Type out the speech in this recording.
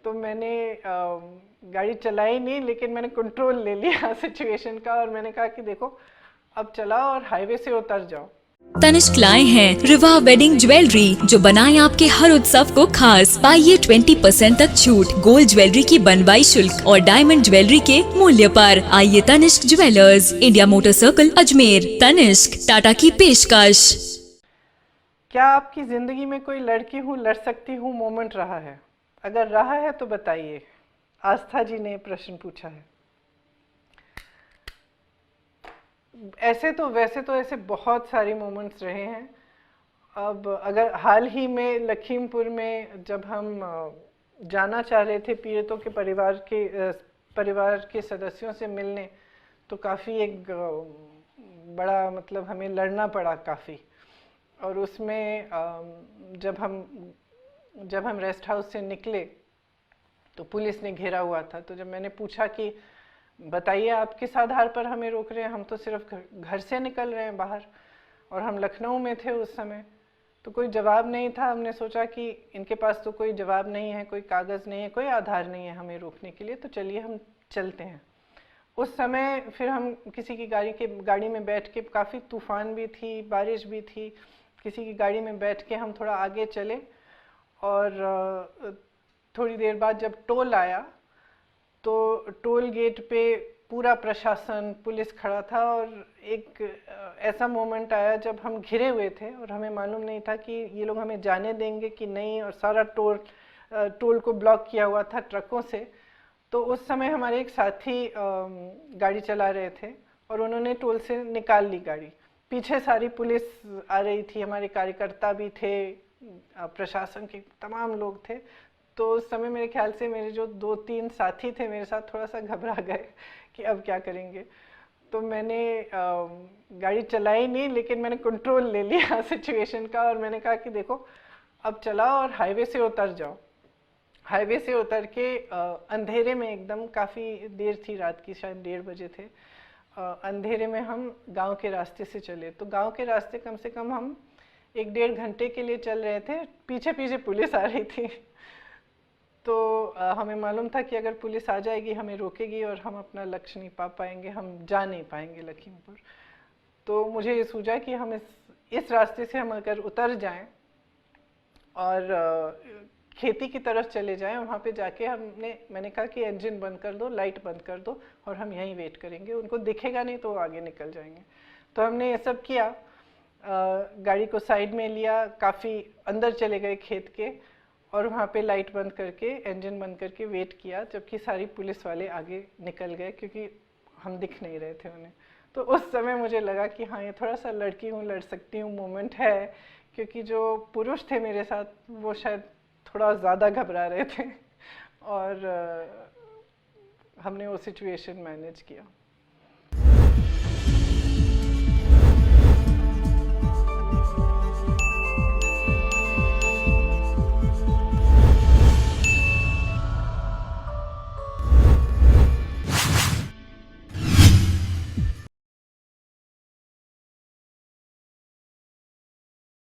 तो मैंने गाड़ी चलाई नहीं, लेकिन मैंने कंट्रोल ले लिया सिचुएशन का, और मैंने कहा कि देखो अब चलाओ और हाईवे से उतर जाओ। तनिष्क लाए हैं रिवा वेडिंग ज्वेलरी, जो बनाए आपके हर उत्सव को खास। पाइए 20% तक छूट गोल्ड ज्वेलरी की बनवाई शुल्क और डायमंड ज्वेलरी के मूल्य पर। आइए Tanishq jewellers, India motor circle, Ajmer. Tanishq, Tata की पेशकश। क्या आपकी जिंदगी में कोई लड़की हूँ लड़ सकती हूँ मोमेंट रहा है? अगर रहा है तो बताइए। आस्था जी ने प्रश्न पूछा है। वैसे तो ऐसे बहुत सारे मोमेंट्स रहे हैं। अब अगर हाल ही में लखीमपुर में जब हम जाना चाह रहे थे पीड़ितों के परिवार के सदस्यों से मिलने, तो काफ़ी एक बड़ा मतलब हमें लड़ना पड़ा काफ़ी। और उसमें जब हम रेस्ट हाउस से निकले तो पुलिस ने घेरा हुआ था। तो जब मैंने पूछा कि बताइए आप किस आधार पर हमें रोक रहे हैं, हम तो सिर्फ घर से निकल रहे हैं बाहर, और हम लखनऊ में थे उस समय, तो कोई जवाब नहीं था। हमने सोचा कि इनके पास तो कोई जवाब नहीं है, कोई कागज़ नहीं है, कोई आधार नहीं है हमें रोकने के लिए, तो चलिए हम चलते हैं। उस समय फिर हम किसी की गाड़ी में बैठ के, काफ़ी तूफान भी थी, बारिश भी थी, किसी की गाड़ी में बैठ के हम थोड़ा आगे चले, और थोड़ी देर बाद जब टोल आया तो टोल गेट पे पूरा प्रशासन, पुलिस खड़ा था, और एक ऐसा मोमेंट आया जब हम घिरे हुए थे और हमें मालूम नहीं था कि ये लोग हमें जाने देंगे कि नहीं, और सारा टोल को ब्लॉक किया हुआ था ट्रकों से। तो उस समय हमारे एक साथी गाड़ी चला रहे थे और उन्होंने टोल से निकाल ली गाड़ी। पीछे सारी पुलिस आ रही थी, हमारे कार्यकर्ता भी थे, प्रशासन के तमाम लोग थे। तो उस समय मेरे ख्याल से मेरे जो 2-3 साथी थे मेरे साथ थोड़ा सा घबरा गए कि अब क्या करेंगे। तो मैंने गाड़ी चलाई नहीं, लेकिन मैंने कंट्रोल ले लिया सिचुएशन का, और मैंने कहा कि देखो अब चलाओ और हाईवे से उतर जाओ। हाईवे से उतर के अंधेरे में, एकदम काफ़ी देर थी रात की, शायद 1:30 बजे थे, अंधेरे में हम गांव के रास्ते से चले। तो गांव के रास्ते कम से कम हम 1-1.5 घंटे के लिए चल रहे थे, पीछे पीछे पुलिस आ रही थी। तो हमें मालूम था कि अगर पुलिस आ जाएगी हमें रोकेगी और हम अपना लक्ष्य नहीं पा पाएंगे, हम जा नहीं पाएंगे लखीमपुर। तो मुझे ये सूझा कि हम इस रास्ते से हम अगर उतर जाएं और खेती की तरफ चले जाएं, वहाँ पे जाके मैंने कहा कि इंजन बंद कर दो, लाइट बंद कर दो, और हम यहीं वेट करेंगे, उनको दिखेगा नहीं तो वो आगे निकल जाएंगे। तो हमने ये सब किया, गाड़ी को साइड में लिया, काफ़ी अंदर चले गए खेत के, और वहाँ पे लाइट बंद करके, इंजन बंद करके वेट किया, जबकि सारी पुलिस वाले आगे निकल गए क्योंकि हम दिख नहीं रहे थे उन्हें। तो उस समय मुझे लगा कि हाँ, ये थोड़ा सा लड़की हूँ लड़ सकती हूँ मोमेंट है, क्योंकि जो पुरुष थे मेरे साथ वो शायद थोड़ा ज़्यादा घबरा रहे थे, और हमने वो सिचुएशन मैनेज किया।